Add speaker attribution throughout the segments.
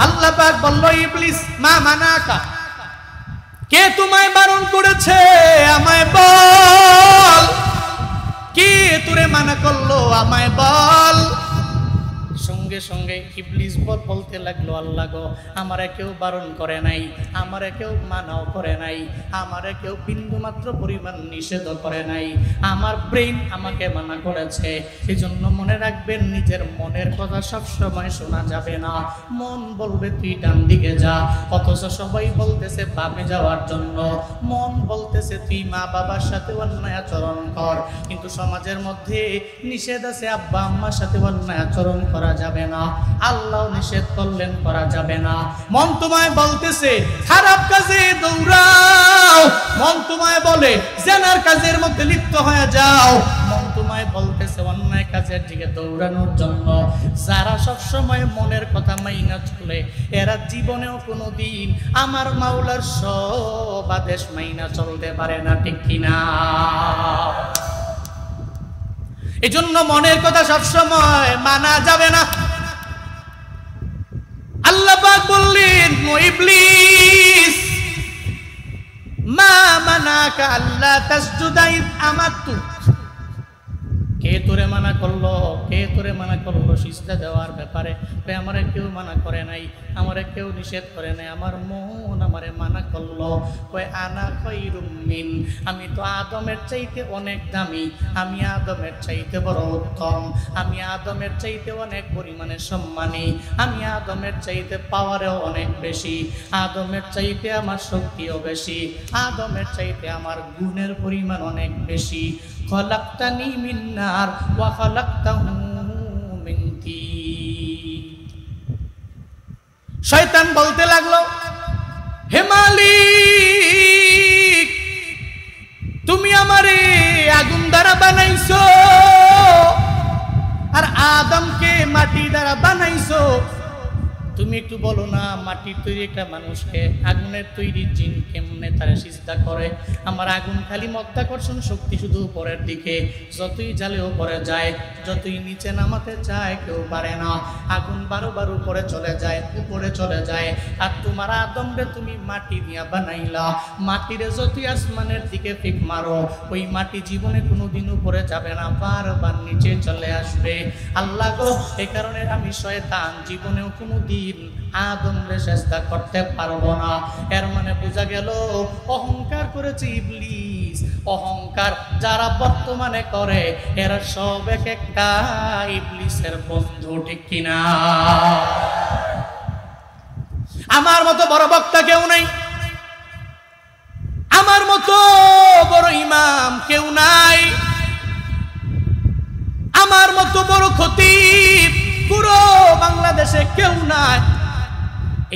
Speaker 1: আল্লাহ পাক বলল, ইবলিস মা মানাকা, কে তোমায় বারণ করেছে আমায় বল, কে তোরে মানা করলো আমায় বল। সঙ্গে সঙ্গে ইবলিস বলতে লাগলো, আল্লাহ গো, আমারে কেউ বারণ করে নাই, আমারে কেউ মানাও করে নাই, আমারে কেউ বিন্দু মাত্র পরিমাণ নিষেধ করে নাই, আমার ব্রেন আমাকে মানা করেছে। এই জন্য মনে রাখবেন, নিজের মনের কথা সব সময় শোনা যাবে না। মন বলবে তুই ডান দিকে যা, অথচ সবাই বলতেছে বামে যাওয়ার জন্য। মন বলতেছে তুই মা বাবার সাথে অন্যায় আচরণ কর, কিন্তু সমাজের মধ্যে নিষেধ আছে আব্বা আম্মার সাথে অন্যায় আচরণ করা যাবে না। আল্লাহ নিষেধ করলেন করা যাবে না। মন তোমায় বলতেছে খারাপ কাজে দৌড়াও, মন তোমায় বলে জেনার কাজের মধ্যে লিপ্ত হয়ে যাও, মন তোমায় বলতেছে অন্যায় কাজের দিকে দৌড়ানোর জন্য। যারা সব সময় মনের কথা মাইনা চলে, এরা জীবনেও কোনোদিন আমার মাওলার সব আদেশ মাইনা চলতে পারে না, ঠিক কিনা? এজন্য মনের কথা সবসময় মানা যাবে না। আল্লাহ পাক বললেন, ইবলিস মা মানাকা আল্লা তাসজুদা ইয আমারতুক, কে তোরে মানা করলো, কে তোরে মানা করলো সিজদা দেওয়ার ব্যাপারে? আমারে কেউ মানা করে নাই, আমারে কেউ নিষেধ করে নাই, আমার মন আমারে মানা করলো। কয় আনা খায়রুম মিন, আমি তো আদমের চাইতে অনেক দামি, আমি আদমের চাইতে বড় উত্তম, আমি আদমের চাইতে অনেক পরিমাণে সম্মানী, আমি আদমের চাইতে পাওয়ারেও অনেক বেশি, আদমের চাইতে আমার শক্তিও বেশি, আদমের চাইতে আমার গুণের পরিমাণ অনেক বেশি। খলাকতানি মিন নার ওয়া খলাকতাহু মিন তিন। শয়তান বলতে লাগলো, হে মালিক, তুমি আমারে আগুন দ্বারা বানাইছো আর আদমকে মাটি দ্বারা বানাইছো, তুমি একটু বলো না, মাটির তৈরি একটা মানুষকে আগুনের তৈরি জিন কেমনে তারা সিজদা করে? আমার আগুন খালি মধ্যাকর্ষণ শক্তি শুধু উপরের দিকে, যতই জ্বালে উপরে যায়, যতই নিচে নামাতে চায় কেউ পারে না, আগুন বারবার উপরে চলে যায়, উপরে চলে যায়। আর তোমার আদমরে তুমি মাটি দিয়া বানাইলা, মাটিরে যতই আসমানের দিকে ফিক মারো, ওই মাটি জীবনে কোনোদিন উপরে যাবে না, বারবার নিচে চলে আসবে। আল্লাহ গো, এই কারণে আমি শয়তান জীবনেও কোনোদিন আদমরে সিজদা করতে পারবো না। এর মানে বোঝা গেল অহংকার করেছে ইবলিস। অহংকার যারা বর্তমানে করে, এরা সব এক একটা ইবলিসের বন্ধু, ঠিক কিনা? আমার মতো বড় বক্তা কেউ নাই, আমার মতো বড় ইমাম কেউ নাই, আমার মতো বড় খতিব পুরো বাংলাদেশে কেউ নাই।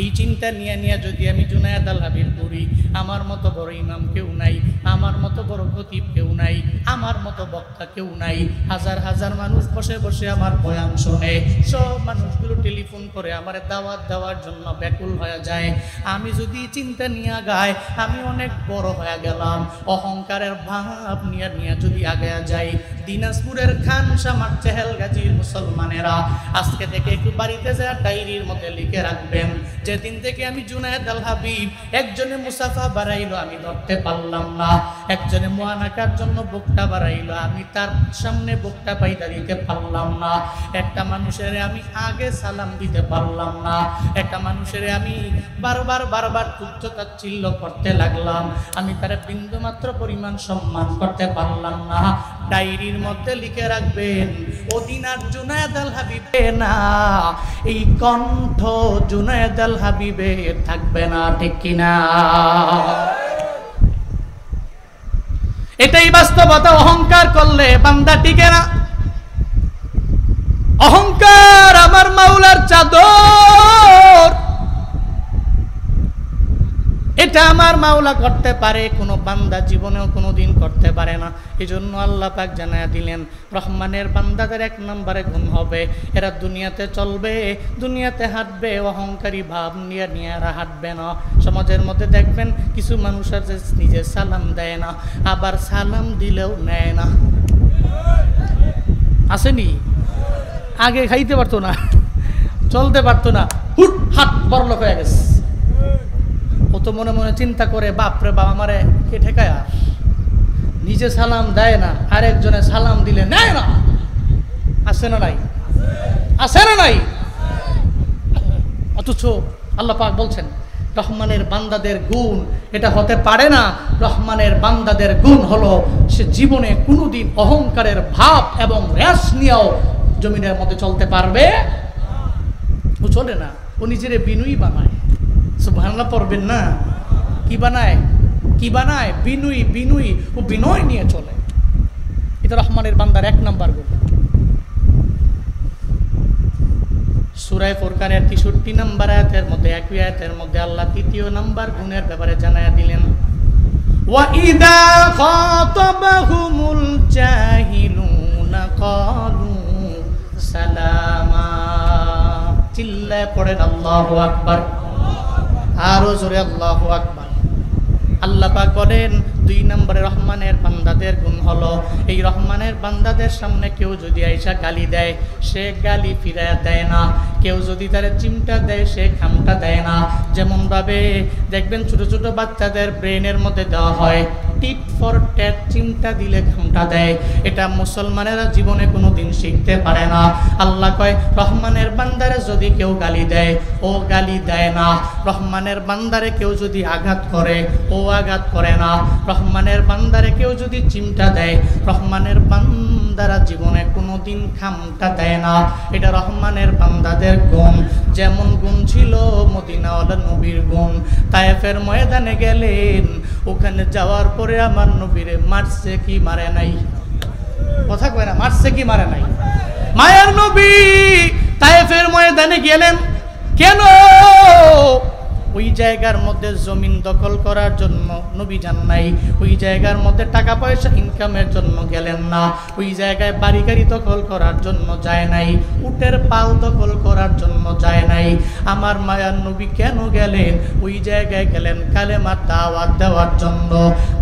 Speaker 1: এই চিন্তা নিয়ে নিয়ে যদি আমি জুনায়েদ আল হাবিব পড়ি, আমার মতো বড় ইমাম কেউ নাই, আমার মতো বড় খতিব কেউ নাই, আমার মতো বক্তা কেউ নাই। হাজার হাজার মানুষ বসে বসে আমার বয়ান শোনে, সব মানুষগুলো টেলিফোন করে আমার দাওয়াত দেওয়ার জন্য ব্যাকুল হয়ে যায়। আমি যদি চিন্তা নিয়ে গাই, আমি অনেক বড় হয়ে গেলাম। অহংকারের ভাব নিয়ে নিয়ে যদি আগে যাই, দিনাজপুরের খানসামার চেহেলগাজীর মুসলমানেরা আজকে থেকে একটু বাড়িতে যা ডায়েরির মধ্যে লিখে রাখবেন, যেদিন থেকে আমি জুনায়েদ আল হাবিব একজনে মুসাফা বাড়াইলো আমি ধরতে পারলাম না, একজনে মুআনাকার জন্য বক্তা বাড়াইলো আমি তার সামনে বক্তা পাইদা দিতে পারলাম না, একটা মানুষের আমি আগে সালাম দিতে পারলাম না, একটা মানুষের আমি বারবার তুচ্ছ-তাচ্ছিল্য করতে লাগলাম, আমি তার বিন্দুমাত্র পরিমাণ সম্মান করতে পারলাম না। ডায়েরির মধ্যে লিখে রাখবেন, ওদিন আর জুনায়েদ আল হাবিবে না, এই কণ্ঠ জুনায়েদ আল হাবিবের থাকবে না, ঠিক কিনা? এটাই বাস্তবতা। অহংকার করলে বান্দা টিকে না। অহংকার আমার মাওলার চাদর, এটা আমার মাওলা করতে পারে, কোনো বান্দা জীবনেও কোনোদিন করতে পারে না। এই জন্য আল্লাহ পাক জানায়া দিলেন, রহমানের বান্দাদের এক নম্বরে গুণ হবে, এরা দুনিয়াতে চলবে, দুনিয়াতে হাঁটবে, অহংকারী ভাব নিয়ে নিয়ে এরা হাঁটবে না। সমাজের মধ্যে দেখবেন কিছু মানুষ আছে নিজে সালাম দেয় না, আবার সালাম দিলেও নেয় না। আসেনি? আগে খাইতে পারতো না, চলতে পারতো না, হুট হাট বড়লোক হয়ে গেছে। ও তো মনে মনে চিন্তা করে, বাপরে বাপ আমারে কে ঠেকায়, আর নিজে সালাম দেয় না, আরেকজনে সালাম দিলে নেয় না। আছে না নাই? আছে না নাই? অথচ আল্লাহ পাক বলছেন রহমানের বান্দাদের গুণ এটা হতে পারে না। রহমানের বান্দাদের গুণ হলো সে জীবনে কোনোদিন অহংকারের ভাব এবং র্যাশ নিয়েও জমিনের মধ্যে চলতে পারবে। ও চলে না, ও নিজেরে বিনয়ী বানায়। সুবহানাল্লাহ পড়বেন না? কি বানায়? কি বানায়? বিনয়ী। বিনয়ী, ও বিনয় নিয়ে চলে। এটা রহমানের বান্দার 1 নাম্বার গুণ। সূরা ফুরকানের 63 নম্বর আয়াতের মধ্যে, একই আয়াতের মধ্যে আল্লাহ 3য় নাম্বার গুণের ব্যাপারে জানায়া দিলেন, ওয়া ইযা খাতাবাহুমুল জাহিলুনা ক্বালু সালামা। চিল্লায় পড়েন আল্লাহু আকবার, আরো জোরে আল্লাহু আকবার। আল্লাহ পাক বলেন 2 নম্বরে রহমানের বান্দাদের গুণ হলো, এই রহমানের বান্দাদের সামনে কেউ যদি আইসা গালি দেয়, সে গালি ফিরায়া দেয় না। কেউ যদি তারে চিমটা দেয়, সে খামটা দেয় না। যেমন ভাবে দেখবেন ছোট ছোট বাচ্চাদের ব্রেনের মধ্যে দেওয়া হয়, টিট ফর ট্যাট, চিমটা দিলে খামটা দেয়। এটা মুসলমানেরা জীবনে কোনো দিন শিখতে পারে না। আল্লাহ কয় রহমানের বান্দারে যদি কেউ গালি দেয়, ও গালি দেয় না। রহমানের বান্দারে কেউ যদি আঘাত করে, ও আঘাত করে না। রহমানের বান্দারে কেউ যদি চিমটা দেয়, রহমানের বান্দারা জীবনে কোনোদিন খামটা দেয় না। এটা রহমানের বান্দাদের গুণ। যেমন গুণ ছিল মদিনাওয়ালা নবীর গুণ। তায়েফের ময়দানে গেলেন, ওখানে যাওয়ার পরে আমার নবীরে মারছে কি মারে নাই? কথা কয় না, মারছে কি মারে নাই? মায়ার নবী তায়েফের ময়দানে গেলেন কেন? ওই জায়গার মধ্যে জমিন দখল করার জন্য নবী যান নাই। ওই জায়গার মধ্যে টাকা পয়সা ইনকামের জন্য গেলেন না। ওই জায়গায় বাড়ি গাড়ি দখল করার জন্য যায় নাই। উটের পাল দখল করার জন্য যায় নাই। আমার মায়ার নবী কেন গেলেন? ওই জায়গায় গেলেন কালেমার দাওয়াত দেওয়ার জন্য।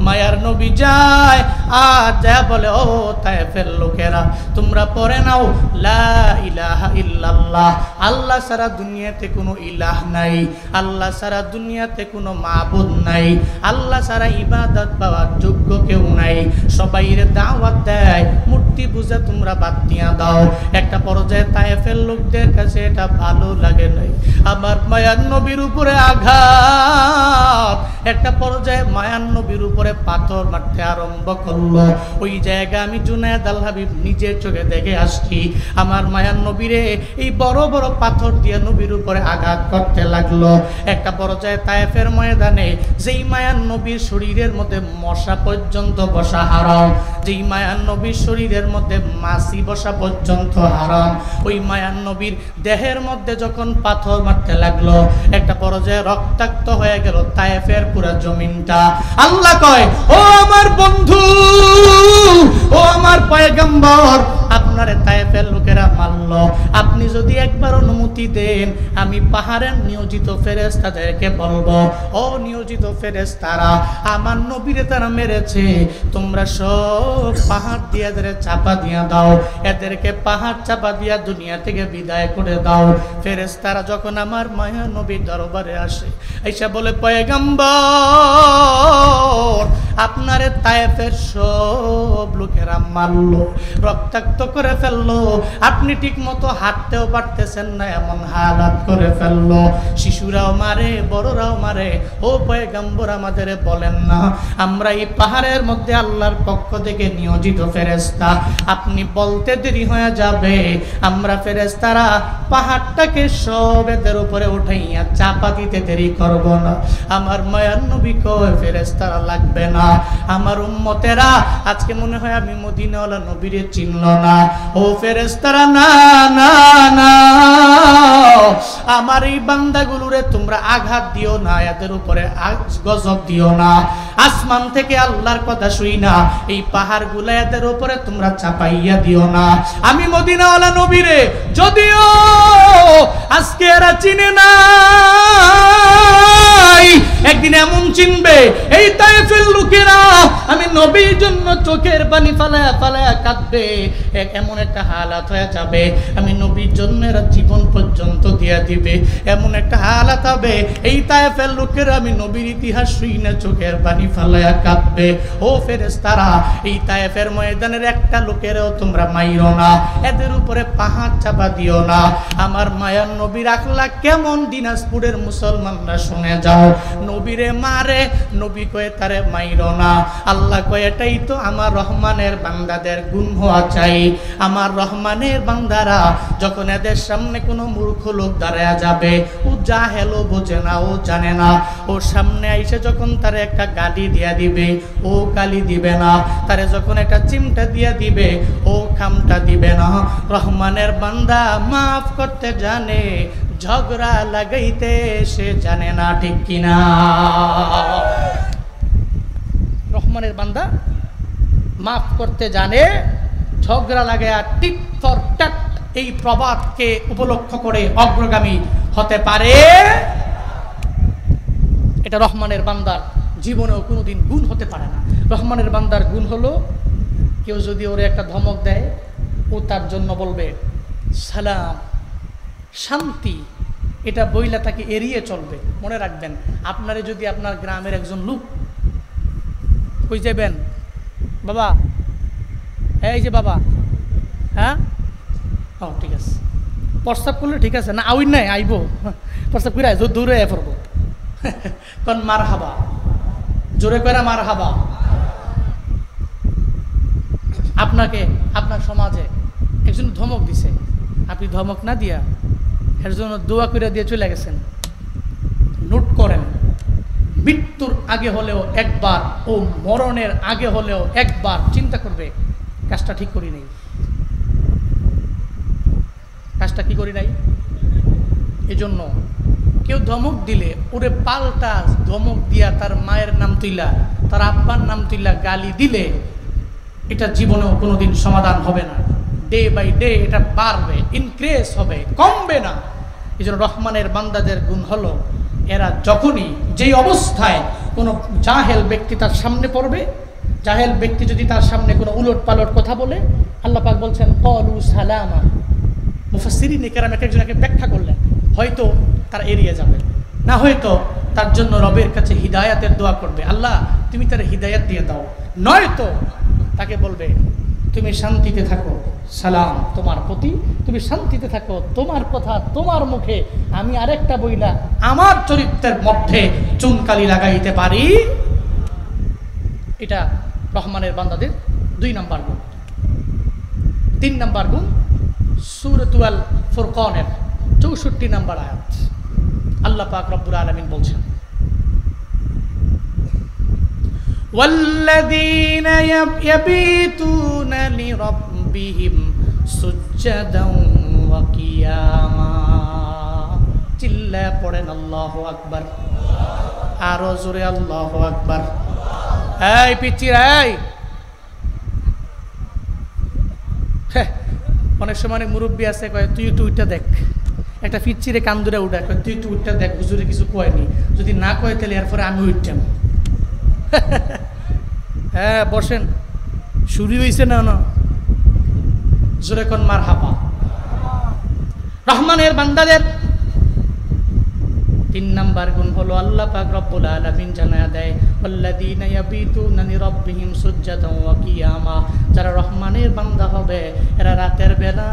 Speaker 1: মায়ার নবী যায় আর যা বলে, ও তায়েফের লোকেরা, তোমরা পড়ে নাও লা ইলাহা ইল্লাল্লাহ, আল্লাহ সারা দুনিয়াতে কোনো ইলাহ নাই, আল্লাহ সারা দুনিয়াতে কোনো মাবুদ নাই, আল্লাহ সারা ইবাদত পাওয়ার যোগ্য কেউ নাই। সবাইরে দাওয়াত দেয়, মূর্তি পূজা তোমরা বাদ দিয়া দাও। একটা পর্যায়ে তায়েফের লোকদের কাছে এটা ভালো লাগে নাই। আমার মায়ার নবীর উপরে আঘাত। একটা পর্যায়ে মায়ার নবীর উপরে পাথর মারতে আরম্ভ করলো। ওই জায়গা আমি জুনায়েদ আল হাবিব নিজের চোখে দেখে আসছি। আমার মায়ার নবীরে এই বড় বড় পাথর দিয়ে নবীর উপরে আঘাত করতে লাগলো। একটা পর্যায়ে তায়েফের ময়দানে যেই মায়ার নবীর শরীরের মধ্যে মশা পর্যন্ত বসা হারাম, যেই মায়ার নবীর শরীরের মধ্যে মাছি বসা পর্যন্ত হারাম, ওই মায়ার নবীর দেহের মধ্যে যখন পাথর মারতে লাগলো, একটা পর্যায়ে রক্তাক্ত হয়ে গেল তায়েফের পুরো জমিনটা। আল্লাহ কয়, ও আমার বন্ধু, ও আমার পয়গম্বর, আপনারে তায়েফের লোকেরা মারল, আপনি যদি একবার অনুমতি দেন, আমি পাহাড়ের নিয়োজিত ফেরেশতাদেরকে বলবো, ও নিয়োজিত ফেরেশতারা, আমার নবীরে তারা মেরেছে, তোমরা সব পাহাড় দিয়ে এদের চাপা দিয়া দাও, এদেরকে পাহাড় চাপা দিয়া দুনিয়া থেকে বিদায় করে দাও। ফেরেশতারা যখন আমার মায়া নবীর দরবারে আসে, আইসা বলে, পয়গম্বর, আপনারে তায়েফের সব লোকেরা মারলো, রক্তাক্ত করে ফেললো, আপনি ঠিক মতো হাঁটতেও পারতেছেন না, এমন হালাত করে ফেললো, শিশুরাও মারে, বড়রাও মারে। ও পয়গম্বর, আমাদের বলেন না, আমরা এই পাহাড়ের মধ্যে আল্লাহর পক্ষ থেকে নিয়োজিত ফেরেশতা, আপনি বলতে দেরি হয়ে যাবে, আমরা ফেরেশতারা পাহাড়টাকে সব এদের উপরে উঠাইয়া চাপা দিতে দেরি করব না। আমার মায়ার নবী কয়, ফেরেশতারা লাগবে না, আমার উম্মতেরা আজকে মনে হয় আমি মদিনাওয়ালা নবীরে চিনল না। ও ফেরেশতারা, না না না, আমার এই বান্দাগুলোরে তোমরা আঘাত দিও না, এদের উপরে গজব দিও না, আসমান থেকে আল্লাহর কথা শুই না, এই পাহাড়গুলো এদের উপরে তোমরা চাপাইয়া দিও না। আমি মদিনাওয়ালা নবীরে যদিও আজকে এরা চিনে নাই, একদিন এমন চিনবে। এই তায়েফের লোকেরা আমি নবীর জন্য চোখের পানি ফালায়া ফালায়া কাঁদবে, এমন একটা হালাত হয়ে যাবে আমি নবীর জন্য এরা জীবন পর্যন্ত দিয়া দিবে, এমন একটা হালাত হবে এই তায়েফের লোকেরা আমি নবীর ইতিহাস শুনে চোখের পানি ফালায়া কাঁদবে। ও ফেরেশতারা, এই তায়েফের ময়দানের একটা লোকেরও তোমরা মাইরো না, এদের উপরে পাহাড় চাপা দিও না। আমার মায়ার নবীর আখলা কেমন দিনাজপুরের মুসলমানরা শুনে যাও। নবীরে মারে, নবী কয়ে তারে মাইরো না। আল্লাহ কয়ে এটাই তো আমার রহমানের বান্দাদের গুণ হওয়া চাই। আমার রহমানের বান্দারা যখন এদের সামনে কোনো মূর্খ লোক দাঁড়ায়া যাবে, ও জাহেলও বোঝে না, ও জানে না, ওর সামনে আইসে যখন তারে একটা গালি দিয়া দিবে, ও গালি দিবে না। তারে যখন একটা চিমটা দিয়া দিবে, ও খামটা দিবে না। রহমানের বান্দা মাফ করতে জানে, ঝগড়া লাগাইতে সে জানে না, ঠিক কিনা? রহমানের বান্দা মাফ করতে জানে, ঝগড়া লাগায়া টিট ফর ট্যাট এই প্রবাদকে উপলক্ষ করে অগ্রগামী হতে পারে। এটা রহমানের বান্দার জীবনেও কোনোদিন গুণ হতে পারে না। রহমানের বান্দার গুণ হলো, কেউ যদি ওরে একটা ধমক দেয়, ও তার জন্য বলবে সালাম, শান্তি, এটা বইলা তাকে এড়িয়ে চলবে। মনে রাখবেন, আপনারে যদি আপনার গ্রামের একজন লোক, কই যাবেন বাবা, এই যে বাবা, হ্যাঁ, ও ঠিক আছে, প্রস্তাব করলে ঠিক আছে না, আউই নাই আইব, প্রস্তাব করে আইব, দূরে পড়বো, কারণ মার হাবা, জোরে করে মার হাবা। আপনাকে আপনার সমাজে একজন ধমক দিছে, আপনি ধমক না দিয়া এর জন্য দোয়া করে দিয়ে চলে গেছেন। নোট করেন, মৃত্যুর আগে হলেও একবার, ও মরণের আগে হলেও একবার চিন্তা করবে, কাজটা ঠিক করি নাই, কাজটা কি করি নাই। এজন্য কেউ ধমক দিলে ওরে পাল্টা ধমক দিয়া তার মায়ের নাম তুইলা, তার আব্বার নাম তুইলা গালি দিলে এটা জীবনেও কোনোদিন সমাধান হবে না। ডে বাই ডে এটা বাড়বে, ইনক্রিজ হবে, কমবে না। এই জন্য রহমানের বান্দাদের গুণ হলো, এরা যখনই যেই অবস্থায় কোনো জাহেল ব্যক্তি তার সামনে পড়বে, জাহেল ব্যক্তি যদি তার সামনে কোনো উলট পালট কথা বলে, আল্লাহ পাক বলছেন ক্বালু সালামা। মুফাসসিরিনে কেরাম একজনকে ব্যাখ্যা করলেন, হয়তো তার এড়িয়ে যাবে, না হয়তো তার জন্য রবের কাছে হিদায়াতের দোয়া করবে, আল্লাহ তুমি তার হিদায়াত দিয়ে দাও, নয়তো তাকে বলবে তুমি শান্তিতে থাকো, সালাম তোমার প্রতি, তুমি শান্তিতে থাকো, তোমার কথা তোমার মুখে, আমি আরেকটা বইলা আমার চরিত্রের মধ্যে চুনকালি লাগাইতে পারি। এটা রহমানের বান্দাদের 2 নম্বর গুণ। 3 নম্বর গুণ সূরাতুল ফুরকানের 64 নম্বর আয়াত, আল্লাহ পাক রব্বুল আলামিন বলছেন, والذين يبيتون لربهم سجدا وقياما। চিল্লায়া পড়েন আল্লাহু আকবার, আরো জোরে আল্লাহু আকবার। এই পিচ্চির, এই অনেক সময় মুরব্বী আছে কয় তুই একটু উঠটা দেখ, একটা পিচ্চিরে কান ধরে উঠা কয় তুই একটু উঠটা দেখ, হুজুরে কিছু কয়নি, যদি না কয় তাহলে এরপরে আমি উঠতাম। হ্যাঁ বসেন, শুরু হয়েছে না, না জোরে কোন মার হাবা। রহমানের বান্দাদের 3 নম্বর গুণ হলো, আল্লাহ পাক রব্বুল আলামিন জানায়া দেয় ওয়াল্লাযীনা ইয়াবিতুনা লিরাব্বিহিম সুজদান ওয়া কিয়ামা। যারা রহমানের বান্দা হবে, এরা রাতের বেলা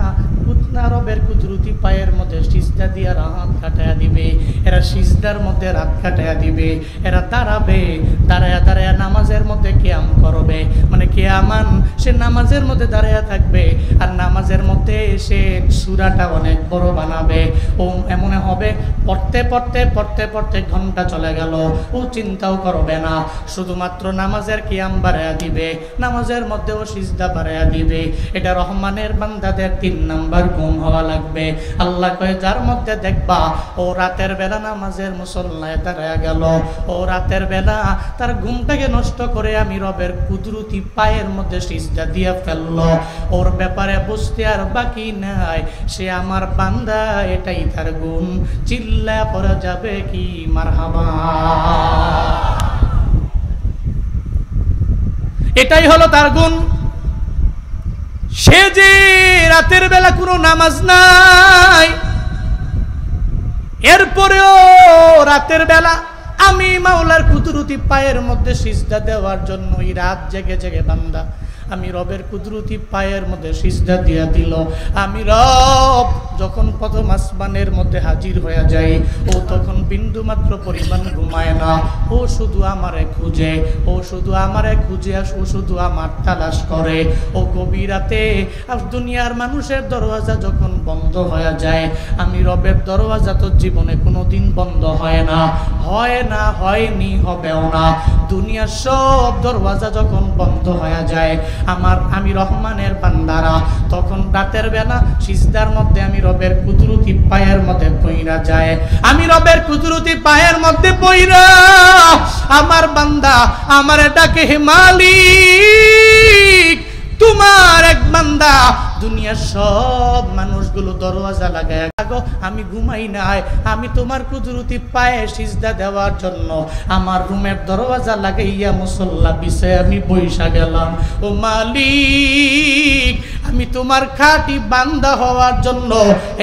Speaker 1: রবের কুদরতি পায়ের মধ্যে সিজদা দিয়ে রাত কাটায়া দিবে, এরা সিজদার মধ্যে রাত কাটায়া দিবে, এরা দাঁড়াবে, দাঁড়ায়া দাঁড়ায়া নামাজের মধ্যে কিয়াম করবে, মানে কিয়ামান সে নামাজের মধ্যে দাঁড়ায়া থাকবে, আর নামাজের মধ্যে সে সূরাটা অনেক বড় বানাবে। ও এমন হবে পড়তে পড়তে পড়তে পড়তে ঘন্টা চলে গেল, ও চিন্তাও করবে না, শুধুমাত্র নামাজের কিয়াম বাড়ায়া দিবে, নামাজের মধ্যেও সিজদা বাড়ায়া দিবে। এটা রহমানের বান্দাদের 3 নম্বর গুণ হওয়া লাগবে। আল্লাহ কয় যার মধ্যে দেখবা ও রাতের বেলা নামাজের মুসল্লায় দাঁড়ায়া গেল, ও রাতের বেলা তার ঘুমটাকে নষ্ট করে আমি রবের কুদরতি পায়ের মধ্যে সিজদা দিয়ে ফেললো, ওর ব্যাপারে বুঝতে আর বাকি নাই, সে আমার বান্দা, এটাই তার গুণ। চিল্লা পড়া যাবে কি মারহাবা। এটাই হলো তার গুণ। সে যে রাতের বেলা কোনো নামাজ নাই, এরপরেও রাতের বেলা আমি মাওলার কুদরতি পায়ের মধ্যে সিজদা দেওয়ার জন্য এই রাত জেগে জেগে বান্দা আমি রবের কুদরতি পায়ের মধ্যে সিজদা দিয়া দিল। আমি রব যখন প্রথম আসমানের মধ্যে হাজির হয়ে যায়, ও তখন বিন্দু মাত্র পরিমাণ ঘুমায় না, ও শুধু আমারে খুঁজে, ও শুধু আমারে খুঁজে, ও শুধু আমার তালাশ করে। ও গভীর রাতে দুনিয়ার মানুষের দরওয়াজা যখন বন্ধ হয়ে যায়, আমি রবের দরওয়াজা তো জীবনে কোনোদিন বন্ধ হয় না, হয় না, হয়নি, হবেও না। দুনিয়ার সব দরওয়াজা যখন বন্ধ হয়ে যায়, আমি রহমানের বান্দারা তখন রাতের বেলা সিজদার মধ্যে আমি রবের কুদরতি পায়ের মধ্যে পইরা যায়। আমি রবের কুদরতি পায়ের মধ্যে পইরা আমার বান্দা আমারে ডাকে, হে মালিক, তোমার এক বান্দা দুনিয়ার সব মানুষগুলো দরওয়াজা লাগায়, আমি ঘুমাই নাই, আমি তোমার কুদরতি পায়ে সিজদা দেওয়ার জন্য আমার রুমের দরওয়াজা লাগাইয়া মুসল্লা বিছায় আমি বইসা গেলাম। ও মালিক, আমি তোমার খাঁটি বান্দা হওয়ার জন্য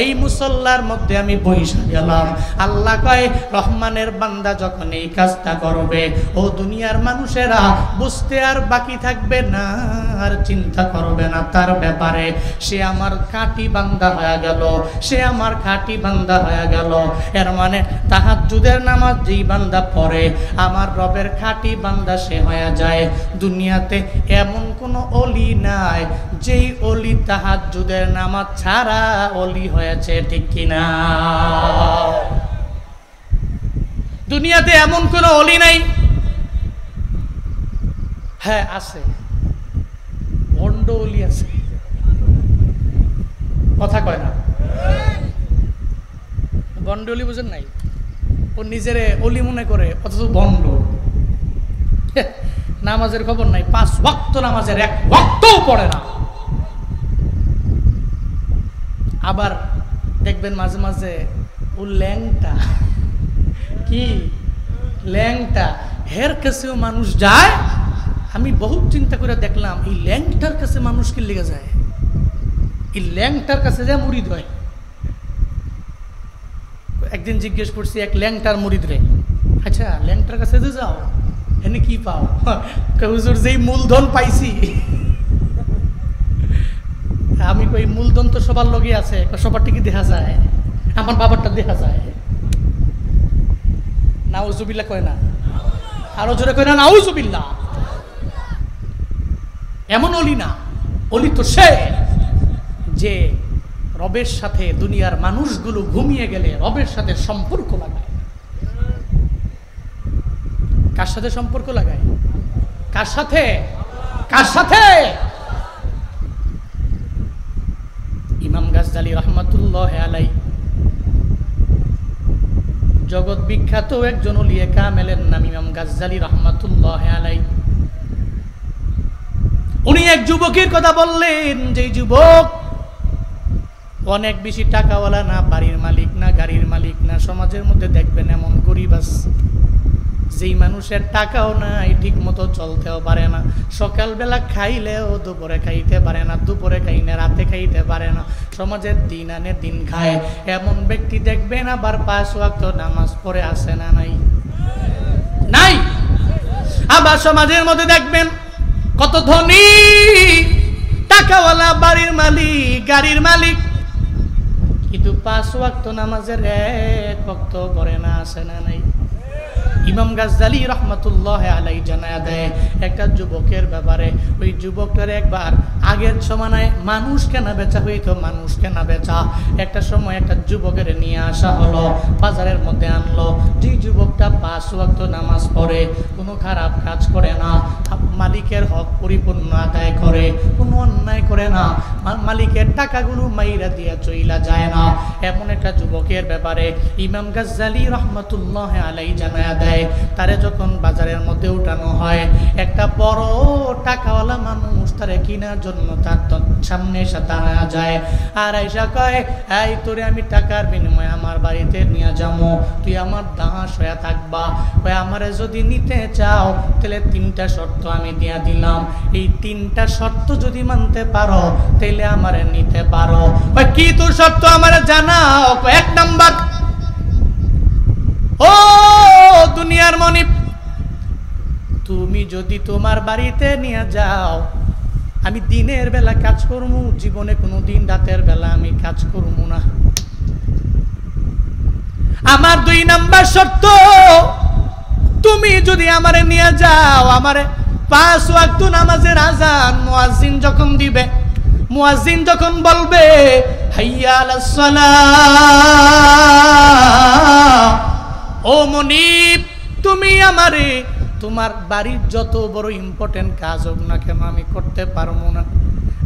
Speaker 1: এই মুসল্লার মধ্যে আমি বইসা গেলাম। আল্লাহ কয়, রহমানের বান্দা যখন এই কাজটা করবে, ও দুনিয়ার মানুষেরা বুঝতে আর বাকি থাকবে না, আর চিন্তা করবে না তার ব্যাপারে। সে আমার খাঁটি বান্দা হয়ে গেল, সে আমার খাঁটি বান্দা হয়ে গেল। এর মানে তাহাজ্জুদের নামাজ যেই বান্দা পড়ে, আমার রবের খাঁটি বান্দা সে হয়ে যায়। দুনিয়াতে এমন কোনো অলি নাই যেই অলি তাহাজ্জুদের নামাজ ছাড়া অলি হয়েছে, ঠিক কিনা? দুনিয়াতে এমন কোনো অলি নাই। হ্যাঁ আছে, ভণ্ড অলি আছে, কথা কয় না। ভণ্ড অলি বুঝেন নাই? ও নিজেরে অলি মনে করে, অথচ ভণ্ড। নামাজের খবর নাই, 5 ওয়াক্ত নামাজের 1 ওয়াক্তও পড়ে না। আবার দেখবেন মাঝে মাঝে ও ল্যাংটা, কি ল্যাংটা, হের কাছেও মানুষ যায়। আমি বহুত চিন্তা করে দেখলাম, এই ল্যাংটার কাছে মানুষ কি লেগে যায়? এই ল্যাংটার কাছে যা মুরিদ হয়। একদিন জিজ্ঞেস করছি এক ল্যাংটার মুরিদ রে, আচ্ছা ল্যাংটার কাছে যে যাও, এনে কি পাও? হুজুর যেই মূলধন পাইছি। আমি কই মূলধন তো সবার লগে আছে, সবারটা কি দেখা যায়? আমার বাবারটা দেখা যায়। নাউজুবিল্লাহ কয় না? আরো জোরে কয় না নাউজুবিল্লাহ? এমন অলি না, অলি তো সে যে রবের সাথে দুনিয়ার মানুষগুলো ঘুমিয়ে গেলে রবের সাথে সম্পর্ক লাগায়। কার সাথে সম্পর্ক লাগায়? কার সাথে? কার সাথে? ইমাম গাজ্জালী রাহমাতুল্লাহ আলাইহি জগৎ বিখ্যাত একজন ওলিয়ে কামেলের নাম ইমাম গাজ্জালী রাহমাতুল্লাহ আলাইহি। উনি এক যুবকের কথা বললেন, যে যুবক অনেক বেশি টাকাওয়ালা না, বাড়ির মালিক না, গাড়ির মালিক না, সমাজের মধ্যে দেখবেন এমন গরিব আছে যেই মানুষের টাকাও নাই, ঠিক মতো চলতেও পারে না, সকালবেলা খাইলেও দুপুরে খাইতে পারে না, দুপুরে খাইলে রাতে খাইতে পারে না, সমাজের দিন আনে দিন খায়, এমন ব্যক্তি দেখবেন আবার 5 ওয়াক্ত নামাজ পড়ে আসে না? নাই? নাই? আবার সমাজের মধ্যে দেখবেন কত ধনী, টাকাওয়ালা, বাড়ির মালিক, গাড়ির মালিক, কিন্তু 5 ওয়াক্ত নামাজের 1 ওয়াক্ত পড়ে না, আসে না? নাই? ইমাম গাজ্জালী রাহমাতুল্লাহ আলাইহি জানায়া দেয় একটা যুবকের ব্যাপারে। ওই যুবকটার একবার আগের সময়ে মানুষ কেনা বেচা হইতো, মানুষ কেনা বেচা। একটা সময় একটা যুবকের নিয়ে আসা হলো, বাজারের মধ্যে আনলো। যে যুবকটা 5 ওয়াক্ত নামাজ পড়ে, কোনো খারাপ কাজ করে না, মালিকের হক পরিপূর্ণ আদায় করে, কোনো অন্যায় করে না, মালিকের টাকাগুলো মাইরা দিয়া চইলা যায় না, এমন একটা যুবকের ব্যাপারে ইমাম গাজ্জালী রাহমাতুল্লাহ আলাইহি জানায়া দেয় তারে যখন বাজারের মধ্যে উঠানো হয়, একটা বড় টাকাওয়ালা মানুষ তারে কেনার জন্য তার সামনে এসে দাঁড়া যায়, আর আইসা কয়, এই তোরে আমি টাকার বিনিময়ে আমার বাড়িতে নিয়ে যাবো, তুই আমার দাস হয়ে থাকবা। কয় আমারে যদি নিতে চাও তাহলে 3টা শর্ত আমি দিয়া দিলাম, এই 3টা শর্ত যদি মানতে পারো তাহলে আমারে নিতে পারো। কয় কি তোর শর্ত আমারে জানাও। 1 নাম্বার, ও দুনিয়ার মনিব, তুমি যদি তোমার বাড়িতে নিয়ে যাও, আমি দিনের বেলা কাজ করবো, জীবনে কোনো দিন রাতের বেলা আমি কাজ করবো না। আমার 2 নাম্বার শর্ত, তুমি যদি আমারে নিয়ে যাও, আমারে 5 ওয়াক্ত নামাজের আযান মুয়াজ্জিন যখন দিবে, মুয়াজ্জিন যখন বলবে হাইয়া আলাস সালাহ, ও মনিব তুমি আমারে তোমার বাড়ির যত বড় ইম্পর্টেন্ট কাজ হোক না কেন আমি করতে পারবো না,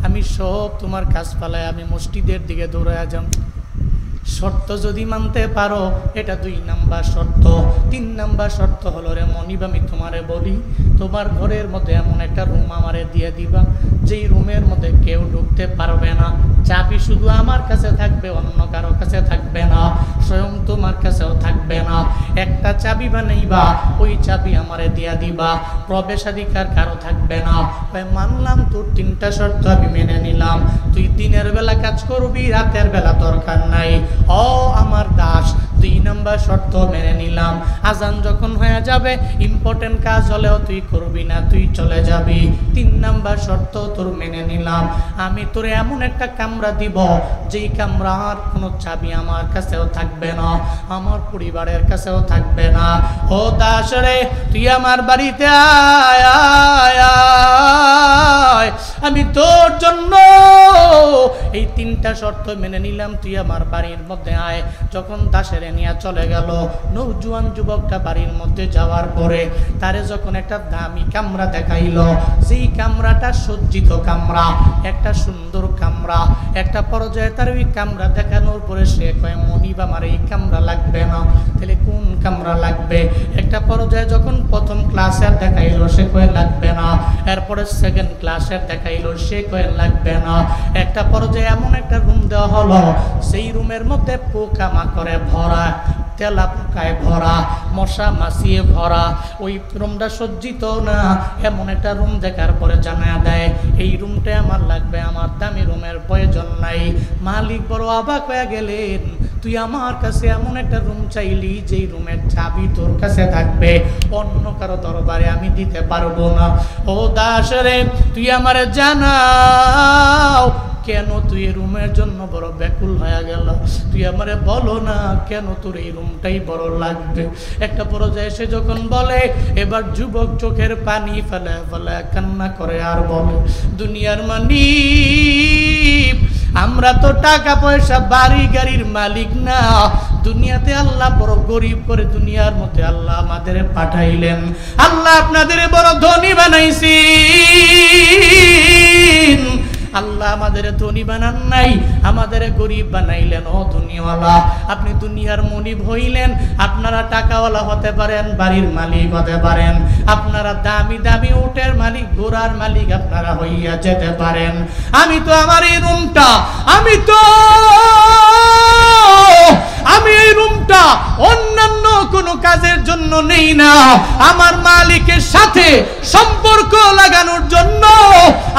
Speaker 1: আমি সব তোমার কাজ পালাই আমি মসজিদের দিকে দৌড়ায় যাব। শর্ত যদি মানতে পারো, এটা 2 নাম্বার শর্ত। 3 নাম্বার শর্ত হলো, রে মনিব আমি তোমারে বলি, তোমার ঘরের মধ্যে এমন একটা রুম আমারে দিয়ে দিবা, যেই রুমের মধ্যে কেউ ঢুকতে পারবে না, চাবি শুধু আমার কাছে থাকবে, অন্য কারো কাছে থাকবে না, স্বয়ং তোমার কাছেও থাকবে না। একটা চাবি বানাইবা, ওই চাবি আমারে দিয়া দিবা, প্রবেশাধিকার কারো থাকবে না। মানলাম তোর 3টা শর্ত আমি মেনে নিলাম, তুই দিনের বেলা কাজ করবি, রাতের বেলা দরকার নাই, ও আমার দাস। 2 নাম্বার শর্ত মেনে নিলাম, আজান যখন হয়ে যাবে ইম্পর্টেন্ট কাজ হলেও তুই করবি না, তুই চলে যাবি। 3 নাম্বার শর্ত তোর মেনে নিলাম, আমি তোর এমন একটা কামরা দিব, যেই কামরার কোনো চাবি আমার কাছেও থাকবে না, আমার পরিবারের কাছেও থাকবে না। ও দাস রে, তুই আমার বাড়িতে আয়, আয়, আয়, আমি তোর জন্য এই 3টা শর্ত মেনে নিলাম, তুই আমার বাড়ির মধ্যে আয়। যখন দাসের নিয়ে চলে গেল, নৌজওয়ান যুবকটা বাড়ির মধ্যে যাওয়ার পরে তারে যখন একটা দামি কামরা দেখাইল, যেই কামরাটা সজ্জিত কামরা, একটা সুন্দর কামরা, একটা পর্যায়ে তার ওই কামরা দেখানোর পরে সে কয়, মনিব আমার এই কামরা লাগবে না। তাহলে কোন কামরা লাগবে? একটা পর্যায়ে যখন 1ম ক্লাসের দেখাইল, সে কয় লাগবে না। এরপরে 2nd ক্লাসের দেখাইল, সে কয় লাগবে না। একটা পর্যায়ে এমন একটা রুম দেওয়া হলো, সেই রুমের মধ্যে পোকা মাকড়ে ভরা, তেলা পোকায় ভরা, মশা মাছিয়ে ভরা, ওই রুমটা সজ্জিত না। এমন একটা রুম দেখার পরে জানা দেয়, এই রুমটা আমার লাগবে, আমার দামি রুমের প্রয়োজন নাই। মালিক বড় অবাক হয়ে গেলেন, তুই আমার কাছে এমন একটা রুম চাইলি, যেই রুমের চাবি তোর কাছে থাকবে, অন্য কারো দরবারে আমি দিতে পারবো না। ও দাস রে, তুই আমারে জানাও, কেন তুই এই রুমের জন্য বড় ব্যাকুল হয়ে গেল? তুই আমারে বলো না, কেন তোর এই রুমটাই বড় লাগবে? একটা পর্যায়ে সে যখন বলে, এবার যুবক চোখের পানি ফেলে ফেলে কান্না করে আর বলে, দুনিয়ার মালিক, আমরা তো টাকা পয়সা বাড়ি গাড়ির মালিক না, দুনিয়াতে আল্লাহ বড় গরিব করে দুনিয়ার মধ্যে আল্লাহ আমাদের পাঠাইলেন, আল্লাহ আপনাদের বড় ধনী বানাইছেন। আল্লাহ আমাদের ধনী বানান নাই, আমাদের গরিব বানাইলেন। ও দুনিয়াওয়ালা, আপনি দুনিয়ার মনিব হইলেন, আপনারা টাকাওয়ালা হতে পারেন, বাড়ির মালিক হতে পারেন, আপনারা দামি দামি উটের মালিক, ঘোড়ার মালিক আপনারা হইয়া যেতে পারেন। আমি তো আমার এই রুমটা, আমি এই রুমটা অন্যান্য কোনো কাজের জন্য নেই না, আমার মালিকের সাথে সম্পর্ক লাগানোর জন্য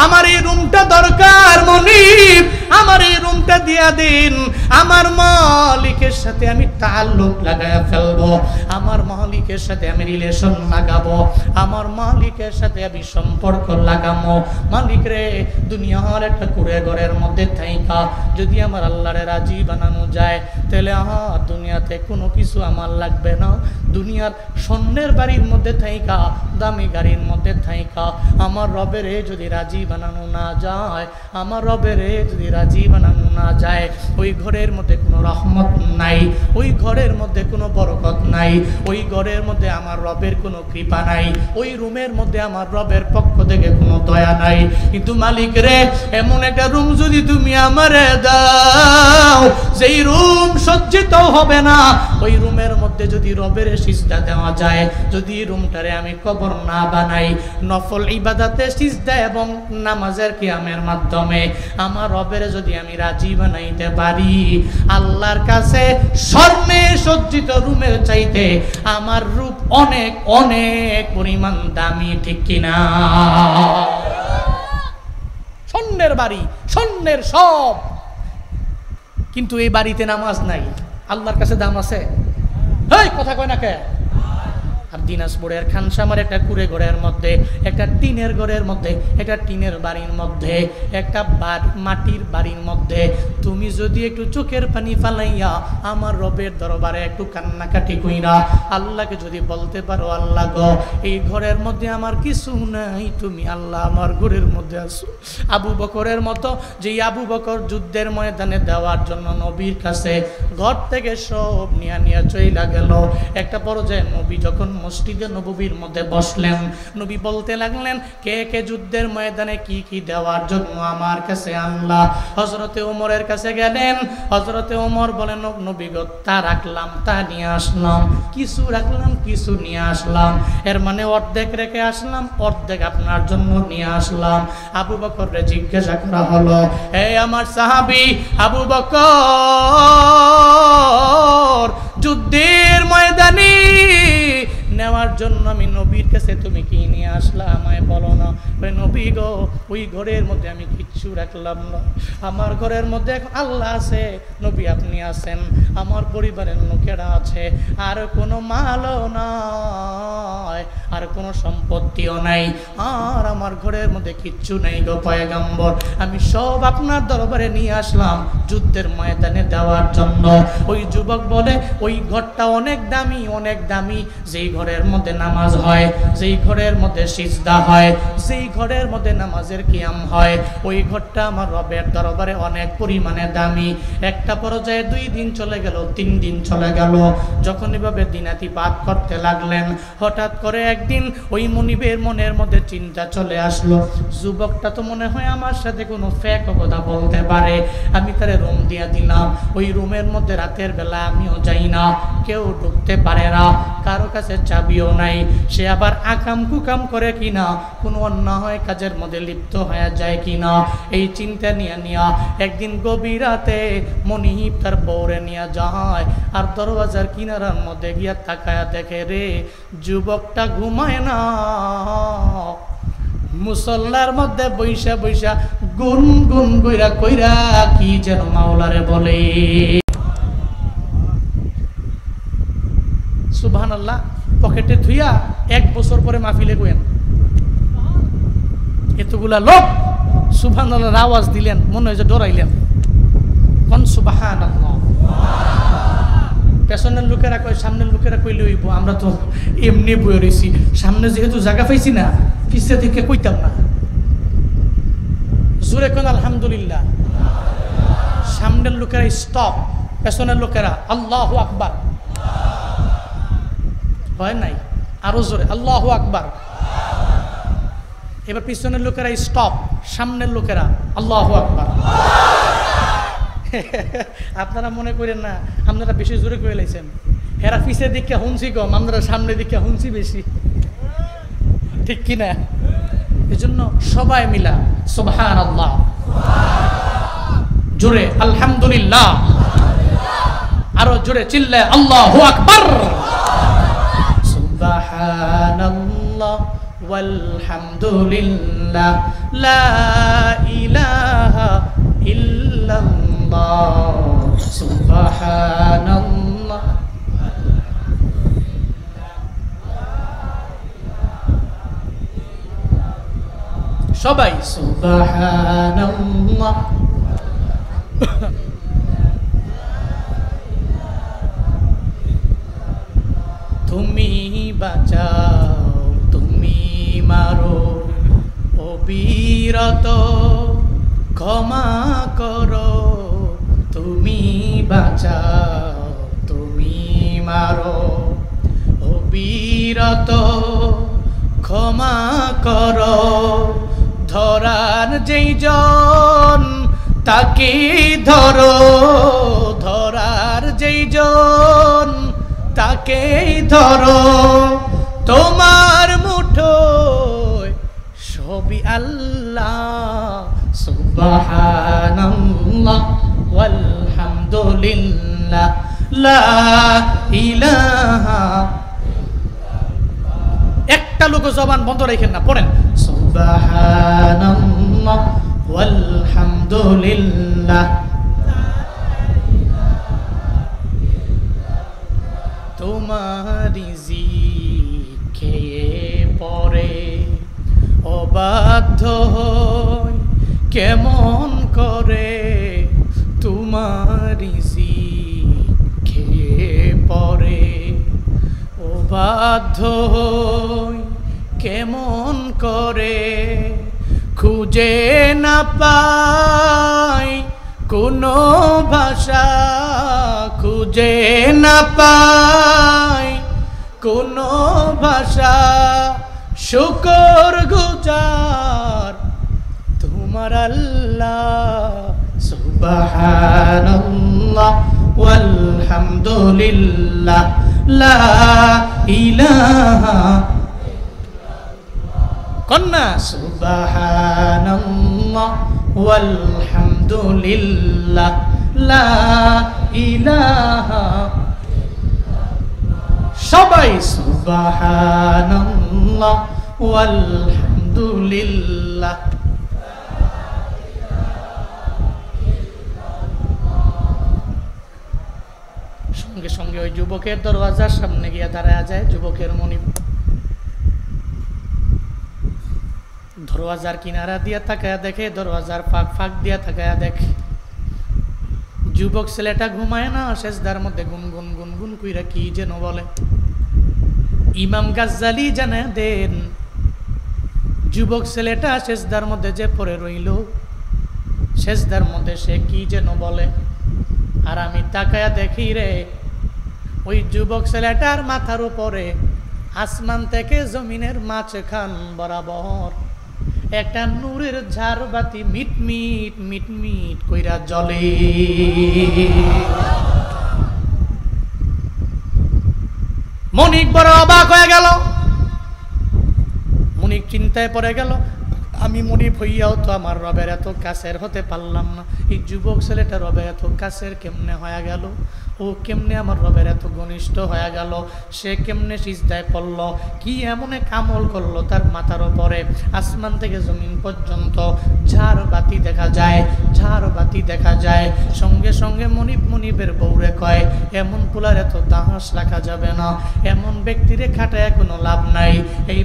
Speaker 1: আমার এই রুমটা দরকার। মনিব, আমার এই রুমটা দিয়া দিন, আমার মালিকের সাথে আমি তাল্লুক লাগায়া ফেলবো, আমার মালিকের সাথে আমি রিলেশন লাগাবো, আমার মালিকের সাথে আমি সম্পর্ক লাগাবো। মালিক রে, দুনিয়ার একটা কুড়ে ঘরের মধ্যে থাইকা যদি আমার আল্লাহরে রাজি বানানো যায়, তাহলে আমার দুনিয়াতে কোনো কিছু আমার লাগবে না। দুনিয়ার স্বর্ণের বাড়ির মধ্যে থাইকা, দামি গাড়ির মধ্যে থাইকা, আমার রবেরে যদি রাজি বানানো না যায়, আমার রবেরে যদি রাজি বানানো না যায়, ওই ঘরে ঘরের মধ্যে কোনো রহমত নাই, ওই ঘরের মধ্যে কোনো বরকত নাই, ওই ঘরের মধ্যে আমার রবের কোনো কৃপা নাই, ওই রুমের মধ্যে আমার রবের পক্ষ থেকে কোনো দয়া নাই। কিন্তু মালিক রে, এমন একটা রুম যদি তুমি আমারে দাও, যেই রুম সজ্জিত হবে না, ওই রুমের মধ্যে যদি রবের সিজদা দেওয়া যায়, যদি রুমটারে আমি কবর না বানাই, নফল ইবাদতে সিজদা এবং নামাজের কিয়ামের মাধ্যমে আমার রবের যদি আমি রাজি বানাইতে পারি, আল্লাহর কাছে স্বর্ণে সজ্জিত রুমের চাইতে আমার রূপ অনেক অনেক পরিমাণ দামি, ঠিক কিনা? স্বর্ণের বাড়ি, স্বর্ণের সব, কিন্তু এই বাড়িতে নামাজ নাই, আল্লাহর কাছে দাম আছে? এই কথা কয় না কে? আর দিনাজপুরের খানসামার একটা কুড়ে ঘরের মধ্যে, একটা টিনের ঘরের মধ্যে, একটা টিনের বাড়ির মধ্যে, একটা মাটির বাড়ির মধ্যে তুমি যদি একটু চোখের পানি ফালাইয়া আমার রবের দরবারে একটু কান্নাকাটি কইরা আল্লাহকে যদি বলতে পারো, আল্লাহ গো, এই ঘরের মধ্যে আমার কিছু নাই, তুমি আল্লাহ আমার ঘরের মধ্যে আসো। আবু বকরের মতো, যে আবু বকর যুদ্ধের ময়দানে দেওয়ার জন্য নবীর কাছে ঘর থেকে সব নিয়ে চইলা গেল, একটা পর্যায়ে নবী যখন মসজিদে নববীর মধ্যে বসলেন, নবী বলতে লাগলেন, কে কে যুদ্ধের ময়দানে কি কি দেওয়ার জন্য আমার কাছে আল্লাহ। হযরতে ওমরের কাছে গেলেন, হযরতে ওমর বলেন, নবী গো, তা রাখলাম, তা নিয়ে আসলাম, কিছু রাখলাম, কিছু নিয়ে আসলাম, এর মানে অর্ধেক রেখে আসলাম, অর্ধেক আপনার জন্য নিয়ে আসলাম। আবু বকরকে জিজ্ঞাসা করা হলো, হে আমার সাহাবী আবু বকর, যুদ্ধের ময়দানে নেওয়ার জন্য আমি নবীর কাছে তুমি কি নিয়ে আসলা, আমায় বলো না। নবী গো, ওই ঘরের মধ্যে আমি কিচ্ছু রাখলাম না, আমার ঘরের মধ্যে এখন আল্লাহ আছে, নবী আপনি আছেন, আমার পরিবারের লোকেরা আছে, আর কোনো মালও নাই, আর কোনো সম্পত্তিও নাই, আর আমার ঘরের মধ্যে কিচ্ছু নেই গো পয়গম্বর, আমি সব আপনার দরবারে নিয়ে আসলাম যুদ্ধের ময়দানে দেওয়ার জন্য। ওই যুবক বলে, ওই ঘরটা অনেক দামি, অনেক দামি, যেই ঘরের মধ্যে নামাজ হয়, যেই ঘরের মধ্যে সিজদা হয়, যেই ঘরের মধ্যে নামাজের কিয়াম হয়, ওই ঘরটা আমার রবের দরবারে অনেক পরিমাণে দামি। একটা পর্যায়ে 2 দিন চলে গেল, 3 দিন চলে গেল, যখন এভাবে দিনাতিপাত করতে লাগলেন, হঠাৎ করে একদিন ওই মনিবের মনের মধ্যে চিন্তা চলে আসলো, যুবকটা তো মনে হয় আমার সাথে কোনো ফেক কথা বলতে পারে, আমি তারে রুম দিয়া দিলাম, ওই রুমের মধ্যে রাতের বেলা আমিও যাই না, কেউ ঢুকতে পারে না, কারো কাছে চাবিও নাই, সে আবার আকাম কুকাম করে কিনা, কোনো অন্যায় কাজের মধ্যে লিপ্ত হয়ে যায় কিনা, এই চিন্তা নিয়ে একদিন গভীর রাতে মনিব তার বউরে নিয়ে যায়, আর দরওয়াজার কিনারার মধ্যে গিয়া তাকায়া দেখে, রে যুবকটা ঘুমায় না, মুসল্লার মধ্যে বৈশা বৈশা গুন গুন কইরা কইরা কি যেন মাওলারে বলে। সুবহানাল্লাহ। পকেটে ধুইয়া 1 বছর পরে মাহফিলে কইেন, এতগুলা লোক সুবহানাল্লাহর আওয়াজ দিলেন, মনে হয় যে ডরাইলেন, কোন সুবহানাল্লাহ। পেছনের লোকেরা কয়, সামনের লোকেরা কইলে হইব, আমরা তো এমনি বয়ে রয়েছি, সামনে যেহেতু জায়গা পাইছি না, পিছিয়ে থেকে কইতাম না। জোরে কোন আলহামদুলিল্লাহ। সামনের লোকেরা স্টপ, পেছনের লোকেরা আল্লাহু আকবার। হয় নাই? আরো জোরে আল্লাহু আকবার। এবার পিছনের লোকেরা স্টপ, সামনের লোকেরা আল্লাহু আকবার। আপনারা মনে করেন না আপনারা বেশি জোরে করে লাইছেন, হেরা পিছের দিকে হুনছি কম, আমরা সামনের দিকে হুনছি বেশি, ঠিক কিনা? এই জন্য সবাই মিলা সুবহানাল্লাহ, জোরে আলহামদুলিল্লাহ, আরো জোরে চিল্লায় আল্লাহু আকবার। সুবহানাল্লাহ ওয়ালহামদুলিল্লাহ লা ইলাহা ইল্লাল্লাহ সুবহানাল্লাহ। সবাই সুবহানাল্লাহ। তুমি বাঁচাও, তুমি মারো, অবিরত ক্ষমা করো, তুমি বাঁচাও, তুমি মারো, অবিরত ক্ষমা করো। ধরার যেই জন তাকে ধরো, ধরার যেই জন তাকেই ধরো। তোমার মুঠোয় সবই আল্লাহ। সুবহানাল্লাহ ওয়ালহামদুলিল্লাহ লা ইলাহা। একটা লোক জবান বন্ধ রাখেন না, পড়েন সুবহানাল্লাহ ওয়ালহামদুলিল্লাহ। তোমারি জিকে পরে অবাধ্য হই কেমন করে, তোমারি জিকে পরে অবাধ্য হই কেমন করে। খুঁজে না পাই কোনো ভাষা, খুঁজে না পাই কোনো ভাষা। শুকর গুজার তোমার আল্লাহ। সুবহানাল্লাহ ওয়ালহামদুলিল্লাহ লা ইলাহা। কন্যা সুবহানাল্লাহ ওয়ালহামদুলিল্লাহ লা ইলাহা। সবাই সুবহানাল্লাহ ওয়ালহামদুলিল্লাহ। সঙ্গে সঙ্গে ওই যুবকের দরওয়াজার সামনে গিয়ে দাঁড়ায় যায় যুবকের মনিব। দরওয়াজার কিনারা দিয়া তাকায়া দেখে, দরওয়াজার ফাঁক ফাঁক দিয়া তাকায়া দেখে যুবক ছেলেটা ঘুমায় না, সেজদার মধ্যে গুনগুন গুনগুন কইরা কি যেন বলে। ইমাম গাজ্জালি জানায় দেন, যুবক ছেলেটা সেজদার মধ্যে যে পড়ে রইল, সেজদার মধ্যে সে কি যেন বলে। আর আমি তাকায়া দেখি রে, ওই যুবক ছেলেটার মাথার উপরে আসমান থেকে জমিনের মাঝখান বরাবর একটা নূরের ঝাড়বাতি মিটমিট মিটমিট কইরা জ্বলে। মনিক বড় অবাক হয়ে গেল, মনিক চিন্তায় পড়ে গেল, আমি মনিব হইয়াও তো আমার রবের এত কাছের হতে পারলাম না। এই যুবক ছেলেটা রবের এত কাছের কেমনে হয়ে গেল? ও কেমনে আমার রবের এত ঘনিষ্ঠ হয়ে গেল? সে কেমনে সিজদায় পড়ল? কি এমন এক আমল করলো তার মাথার উপরে আসমান থেকে জমিন পর্যন্ত ঝাড়বাতি দেখা যায়, ঝাড়বাতি দেখা যায়। সঙ্গে সঙ্গে মনিবের বউরে কয়, এমন পোলার এত দাহাস রাখা যাবে না, এমন ব্যক্তিরে খাটায় কোনো লাভ নাই। এই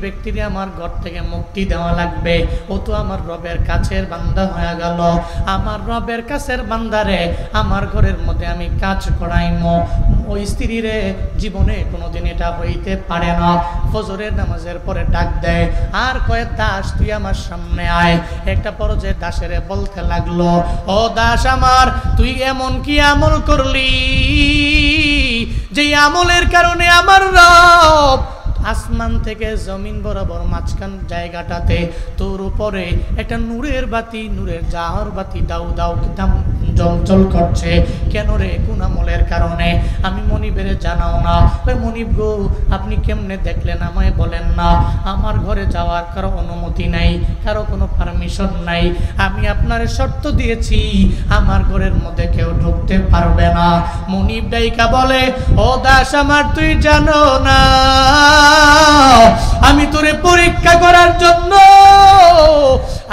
Speaker 1: ব্যক্তিরে আমার ঘর থেকে মুক্তি দেওয়া লাগবে। ও তো আমার রবের কাছের বান্দা হয়ে গেল। আমার রবের কাছের বান্দারে আমার ঘরের মধ্যে আমি কাজ করাইমো, ওই স্ত্রীরে জীবনে কোনোদিন এটা হইতে পারে না। ফজরের নামাজের পরে ডাক দেয় আর কয়, দাস তুই আমার সামনে আয়। একটা পর্যায়ে দাসেরে বলতে লাগলো, ও দাস আমার, তুই এমন কি আমল করলি যে আমলের কারণে আমার রব আসমান থেকে জমিন বরাবর মাঝখান জায়গাটাতে তোর উপরে একটা নূরের বাতি, নূরের জাহর বাতি দাউ দাউ জল জল করছে? কেন রে? কোন আমলের কারণে? আমি মনিবের জানাও না। ওই মনিব গো, আপনি কেমনে দেখলেন আমায় বলেন না? আমার ঘরে যাওয়ার কারো অনুমতি নাই, কারো কোনো পারমিশন নাই। আমি আপনার শর্ত দিয়েছি আমার ঘরের মধ্যে কেউ ঢুকতে পারবে না। মনিব ডাইকা বলে, ও দাস আমার, তুই জানো না আমি তোরে পরীক্ষা করার জন্য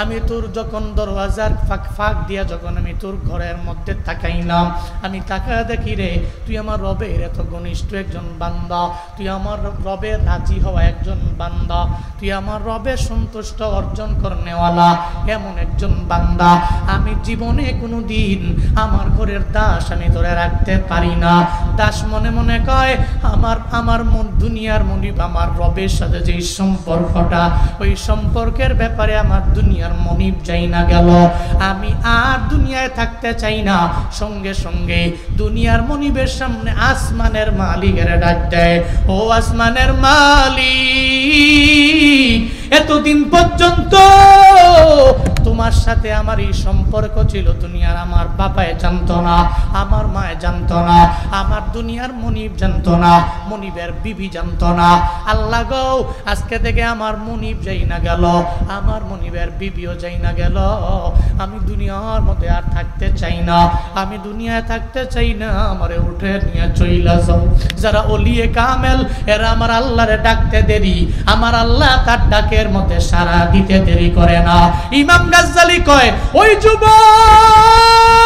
Speaker 1: আমি তোর যখন দরওয়াজার ফাঁক ফাঁক দিয়া যখন আমি তোর ঘরের মধ্যে তাকাইলাম, আমি তাকায় দেখি রে, তুই আমার রবের এত ঘনিষ্ঠ একজন বান্দা, তুই আমার রবের রাজি হওয়া একজন বান্দা, তুই আমার রবের সন্তুষ্ট অর্জন করনেওয়ালা এমন একজন বান্দা। আমি জীবনে কোনো দিন আমার ঘরের দাস আমি ধরে রাখতে পারি না। দাস মনে মনে কয়, আমার দুনিয়ার মনিব আমার রবের সাথে যেই সম্পর্কটা, ওই সম্পর্কের ব্যাপারে আমার দুনিয়ার দুনিয়ার মনিব যাই না গেল, আমি আর দুনিয়ায় থাকতে চাই না। সঙ্গে সঙ্গে দুনিয়ার মনিবের সামনে আসমানের মালিকের ডাক দেয়, ও আসমানের মালিক, এতদিন পর্যন্ত তোমার সাথে আমার এই সম্পর্ক ছিল, দুনিয়ার আমার বাবায় জানতো না, আমার মায়ে জানতো না, আমার দুনিয়ার মনিব জানতো না, মনিবের বিবি জানতো না। আল্লাহ গো, আজকে থেকে আমার মনিব যাই না গেল, আমার মনিবের বিবিও যাই না গেল, আমি দুনিয়ার মধ্যে আর থাকতে চাই না, আমি দুনিয়ায় থাকতে চাই না, আমারে উঠে নিয়ে চইলা যাও। যারা ওলিয়ে কামেল, এরা আমার আল্লাহরে ডাকতে দেরি, আমার আল্লাহ তার ডাকের মধ্যে সাড়া দিতে দেরি করে না। ইমাম গাজ্জালি কয়, ওই যুবক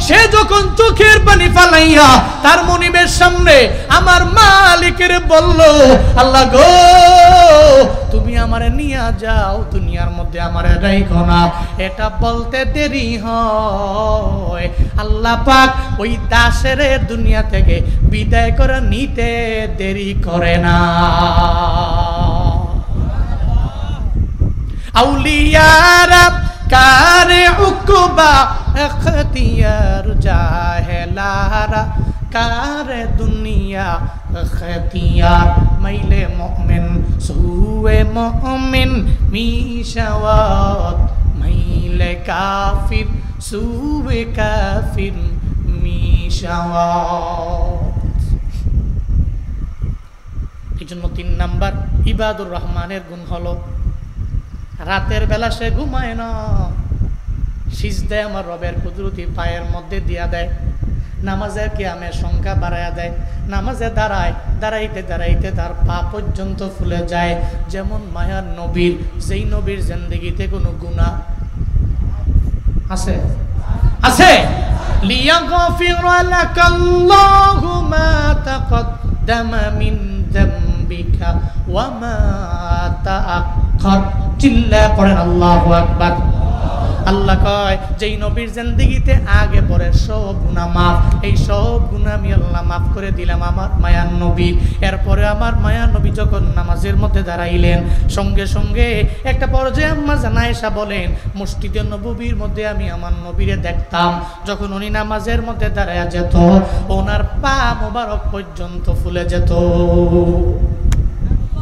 Speaker 1: সে যখন চোখের পানি ফালাইয়া তার মনিবের সামনে আমার মালিকের বলল, আল্লাহ গো, তুমি আমারে নিয়ে যাও, দুনিয়ার মধ্যে আমারে রাখো না, এটা বলতে দেরি হয়, আল্লাহ পাক ওই দাসের দুনিয়া থেকে বিদায় করে নিতে দেরি করে না। আউলিয়ারা কারে উকবা এখতিয়ার, জাহেলারা কারে দুনিয়া এখতিয়ার, মাইলে মুমিন সুয়ে মুমিন মিশাওয়াত, মাইলে কাফির সুয়ে কাফির মিশাওয়াত। এই জন্য 3 নাম্বার ইবাদুর রহমানের গুণ হলো রাতের বেলা সে ঘুমায় না, সিজদায় আমার রবের কুদরতি পায়ের মধ্যে দিয়া দেয়, নামাজের কিয়ামের সংখ্যা বাড়ায়া দেয়, নামাজে দাঁড়ায়, দাঁড়াইতে দাঁড়াইতে তার পা পর্যন্ত ফুলে যায়। যেমন মায়ার নবীর, যেই নবীর জিন্দেগিতে কোনো গুনাহ আছে আছে, লিয়াগফিরা লাকাল্লাহু মা তাকদ্দামা মিন যামবিকা ওয়া মা তাআক্খার। চিল্লা পড়েন আল্লাহু আকবার। আল্লাহ কয়, যেই নবীর জিন্দেগিতে আগে পরে সব গুনাহ মাফ, এই সব গুনাহ আমি আল্লাহ মাফ করে দিলাম আমার মায়ার নবী। এরপরে আমার মায়ার নবী যখন নামাজের মধ্যে দাঁড়াইলেন, সঙ্গে সঙ্গে একটা পর্যায়ে আম্মা জান আয়েশা বলেন, মসজিদে নববীর মধ্যে আমি আমার নবীরে দেখতাম, যখন উনি নামাজের মধ্যে দাঁড়ায়া যেত, ওনার পা মোবারক পর্যন্ত ফুলে যেত।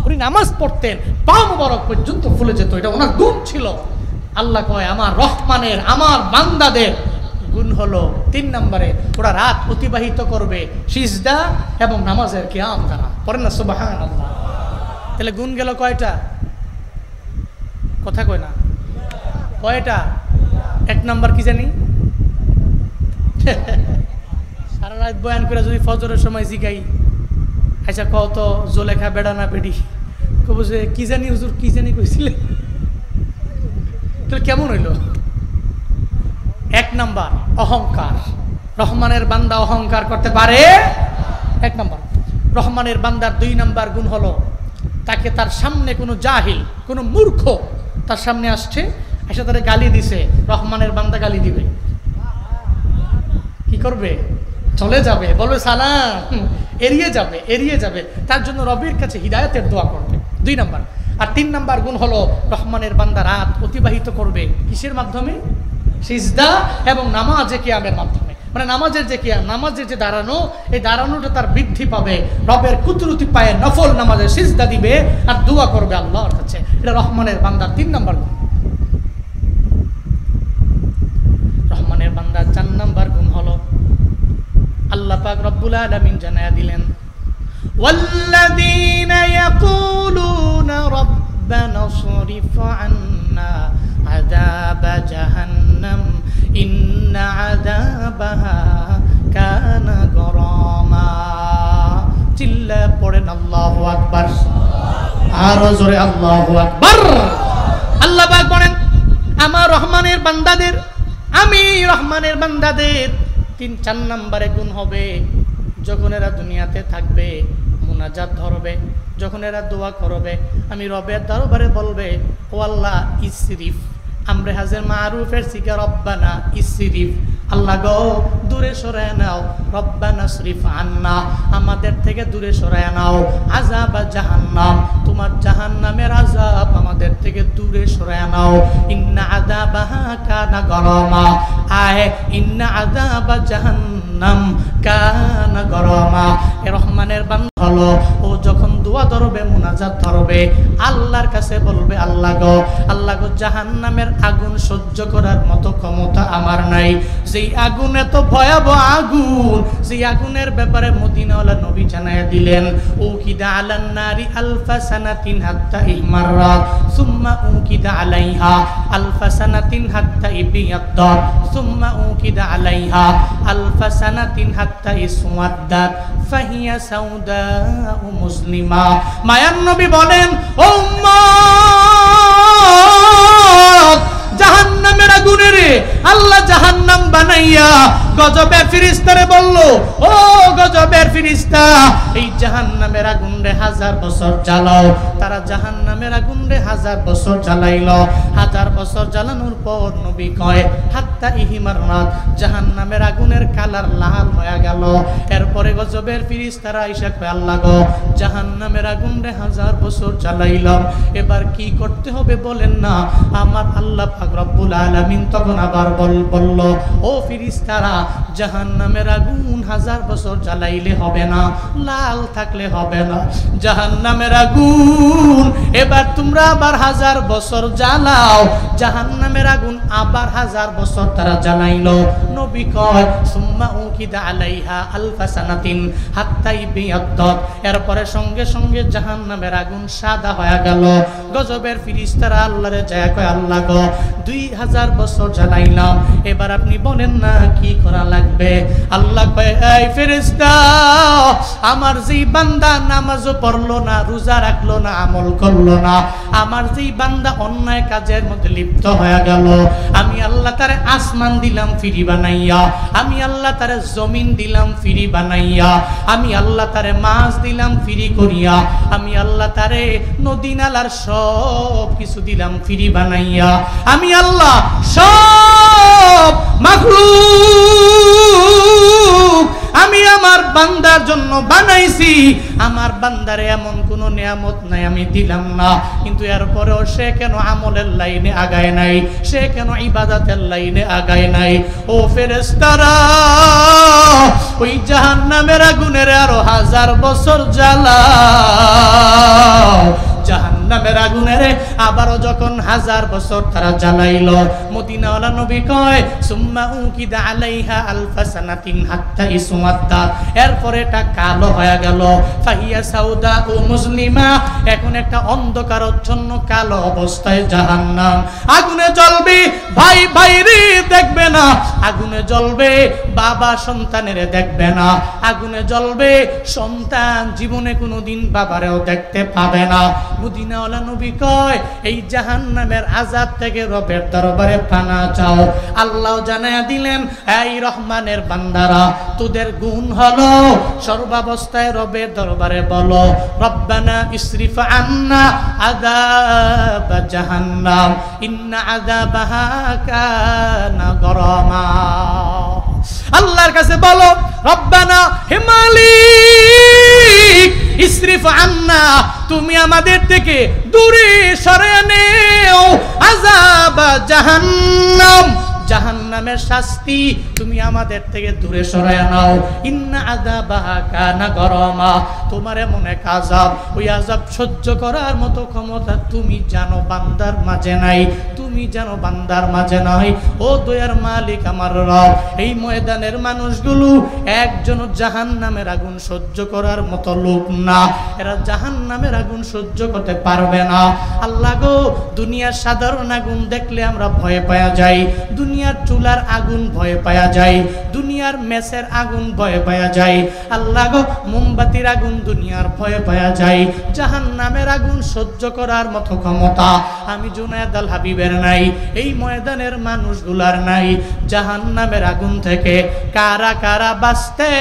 Speaker 1: উনি নামাজ পড়তেন, পা মোবারক পর্যন্ত ফুলে যেত, এটা ওনার গুণ ছিল। আল্লাহ কয়, আমার রহমানের, আমার বান্দাদের গুণ হলো 3 নম্বরে, ওরা রাত অতিবাহিত করবে সিজদা এবং নামাজের কিয়াম দ্বারা। পড়েন না সুবহানাল্লাহ। তাহলে গুণ গেল কয়টা? কথা কয় না, কয়টা? 1 নম্বর কি জানি? সারা রাত বয়ান করে যদি ফজরের সময় জিগাই, আচ্ছা কত জোলেখা বেড়া না বেড়ি, কব যে কি জানি হুজুর, কি জানি কইছিলেন, কেমন হইল? 1 নাম্বার অহংকার। রহমানের বান্দা অহংকার করতে পারে? 1 নাম্বার। রহমানের বান্দার 2 নাম্বার গুণ হলো, তাকে তার সামনে কোনো জাহিল, কোনো মূর্খ তার সামনে আসছে, এসে তারে গালি দিছে, রহমানের বান্দা গালি দিবে, কি করবে? চলে যাবে, বলবে সালাম, এড়িয়ে যাবে, এড়িয়ে যাবে। তার জন্য রবের কাছে হিদায়াতের দোয়া করবে। 2 নাম্বার। আর 3 নাম্বার গুণ হলো, রহমানের বান্দা রাত অতিবাহিত করবে কিসের মাধ্যমে? সিজদা এবং নামাজে কিয়ামের মাধ্যমে। মানে নামাজের যে কিয়াম, নামাজের যে দাঁড়ানো, এই দাঁড়ানোটা তার বৃদ্ধি পাবে, রবের কুদরতি পায়ে নফল নামাজে সিজদা দিবে আর দোয়া করবে আল্লাহর কাছে। এটা রহমানের বান্দার 3 নাম্বার গুণ। রহমানের বান্দার 4 নাম্বার গুণ হলো, আল্লাহ পাক রব্বুল আলামিন জানায়া দিলেন, والذين يقولون ربنا اصرف عنا عذاب جهنم إن عذابها كان غراما। চিল্লা পড়েন আল্লাহু আকবার, আরো জোরে আল্লাহু আকবার। আল্লাহ পাক বলেন, আমার রহমানের বান্দাদের, আমি রহমানের বান্দাদের 3-4 নম্বরে গুণ হবে, যখন এরা দুনিয়াতে থাকবে মুনাজাত ধরবে, যখন এরা দোয়া করবে, আমি রবের দরবারে বলবে, ও আল্লাহ ইসরিফ, আমরে হাজের মারুফের সিগা রব্বানা ইসরিফ, আল্লাহ গো দূরে সরায় নাও, রব্বানা শরীফ আন্না, আমাদের থেকে দূরে সরায় নাও, আযাব জাহান্নাম, তোমার জাহান্নামের আযাব আমাদের থেকে দূরে সরায় নাও। ইন্না আযাবাহা কানা গরামা, আয় ইন্না আযাবা জাহান্নাম কানা গরামা। এ রহমানের বান্দা হলো, ও যখন দোয়া ধরবে, মুনাজাত ধরবে, আল্লাহর কাছে বলবে, আল্লাহ গো জাহান্নামের আগুন সহ্য করার মতো ক্ষমতা আমার নাই। যেই আগুন এত ভয়াবহ আগুন, সেই আগুনের ব্যাপারে মদিনাওয়ালা নবী জানায়া দিলেন, উকিদা আলান নারি আলফা সানাতিন হাত্তা ইহমাররাত সুম্মা উকিদা আলাইহা আলফা সানাতিন হাত্তা ইবিয়াদ্দাত সুম্মা উকিদা আলাইহা আলফা সানাতিন হাত্তা ইসওয়াদ্দাত ফাহিয়া সাউদাউ মুসলিমা। মায়ান নবী বলেন, ও উম্মত, জাহান্নামের আগুনের আল্লাহ জাহান্নাম বানাইয়া গজবের ফেরেশতারে বলল, ও গজবের ফেরেশতা, এই জাহান্নামের আগুন রে 1000 বছর জ্বালাও। তারা জাহান্নামের আগুন রে 1000 বছর জ্বালাইল। 1000 বছর জ্বালানোর পর নবী কয়, হাত্তা ইহিমাররাত, জাহান্নামের আগুনের কালার লাল হয়ে গেল। এরপরে গজবের ফেরেশতারা আইসা কয়, আল্লাহ গো জাহান্নামের আগুন রে 1000 বছর জ্বালাইলাম, এবার কি করতে হবে বলেন না। আমার আল্লাহ পাক রব্বুল আলামিন তখন আবার বলল, ও ফেরেশতারা, জাহান্নামের আগুন 1000 বছর জ্বালাইলে হবে না, লাল থাকলে হবে না। জাহান্নামের আগুন এবার তোমরা আবার 1000 বছর জ্বালাও। জাহান্নামের আগুন আবার 1000 বছর তারা জ্বালাইলো। নবী কয়, সুম্মা উকিদা আলাইহা আলফা সানাতিন হাত্তা ইবিয়াদ্দাত, এরপরে সঙ্গে সঙ্গে জাহান্নামের আগুন সাদা হয়ে গেল। গজবের ফেরেশতারা আল্লাহরে যায় কয়, আল্লাহ গো 2000 বছর জ্বালাইলাম, এবার আপনি বলেন না কি করা লাগবে। আল্লাহ কয়, এই ফেরেশতা, আমার যেই বান্দা নামাজও পড়লো না, রোজা রাখলো না, আমল করলো না, আমার যেই বান্দা অন্যায় কাজের মধ্যে লিপ্ত হয়ে গেল, আমি আল্লাহ তারে আসমান দিলাম ফিরি বানাইয়া, আমি আল্লাহ তারে জমিন দিলাম ফিরি বানাইয়া, আমি আল্লাহ তারে মাছ দিলাম ফিরি করিয়া, আমি আল্লাহ তারে নদী নালার সব কিছু দিলাম ফিরি বানাইয়া, আমি আল্লাহ সব মাখলুক আমি আমার বান্দার জন্য বানাইছি। আমার বান্দারে এমন কোন নিয়ামত নাই আমি দিলাম না, কিন্তু এরপরেও সে কেন আমলের লাইনে আগায় নাই, সে কেন ইবাদতের লাইনে আগায় নাই। ও ফেরেশতারা, ওই জাহান্নামের আগুনের আরো 1000 বছর জ্বালাও। জাহান্নামের আগুনের আবারও যখন 1000 বছর তারা জ্বালাইল, মদিনাওয়ালা নবী কয়, সুম্মা উকিদা আলাইহা আলফা সানাতিন হাত্তা ইসওয়াদ্দাত, এরপরে এটা কালো হয়ে গেল। ফাহিয়া সাউদাউ মুসলিমা, এখন একটা অন্ধকারাচ্ছন্ন কালো অবস্থায় জাহান্নাম। আগুনে জ্বলবে, ভাই ভাইরে দেখবে না, আগুনে জ্বলবে, বাবা সন্তানের দেখবে না, আগুনে জ্বলবে, সন্তান জীবনে কোনোদিন বাবারেও দেখতে পাবে না। মদিনাওয়ালা নবী কয়, এই জাহান্নামের আযাব থেকে রবের দরবারে পানা চাও। আল্লাহ জানায়া দিলেন, এই রহমানের বান্দারা, তোদের গুণ হলো সর্বাবস্থায় রবের দরবারে বলো, রব্বানা ইসরিফ আন্না আযাব জাহান্নাম ইন্না আযাবাহা কানা গরামা। আল্লাহর কাছে বলো, রব্বানা, হে মালিক, ইসরিফ আন্না, তুমি আমাদের থেকে দূরে সরিয়ে নেও আযাব জাহান্নাম, জাহান্নামের শাস্তি তুমি আমাদের থেকে দূরে সরায়া নাও। ইন্না আযাবাহা কানা গরামা, তোমার এমন এক আযাব, ওই আযাব সহ্য করার মতো ক্ষমতা তুমি জানো বান্দার মাঝে নাই, তুমি জানো বান্দার মাঝে নাই। ও দয়ার মালিক আমার রব, এই ময়দানের মানুষগুলো একজন জাহান্নামের আগুন সহ্য করার মতো লোক না, এরা জাহান্নামের আগুন সহ্য করতে পারবে না। আল্লাহ গো, দুনিয়ার সাধারণ আগুন দেখলে আমরা ভয় পাওয়া যাই, দুনিয়ার চুলার আগুন ভয় পাওয়া যায়, দুনিয়ার মেসের আগুন ভয় পাওয়া যায়। আল্লাহ গো, মোমবাতির আগুন দুনিয়ার ভয় পাওয়া যায়, জাহান্নামের আগুন সহ্য করার মতো ক্ষমতা আমি জুনায়েদ আল হাবিবের নাই, এই ময়দানের মানুষগুলার নাই। জাহান্নামের আগুন থেকে কারা কারা বাঁচতে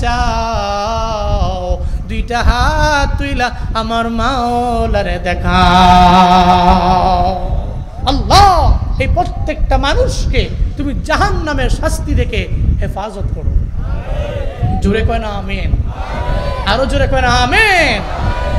Speaker 1: চাও? দুইটা হাত তুইলা আমার মাওলারে দেখাও। আল্লাহ, এই প্রত্যেকটা মানুষকে তুমি জাহান্নামের শাস্তি থেকে হেফাজত করো। জোরে কয় না আমিন, আরো জোরে কয় না আমিন।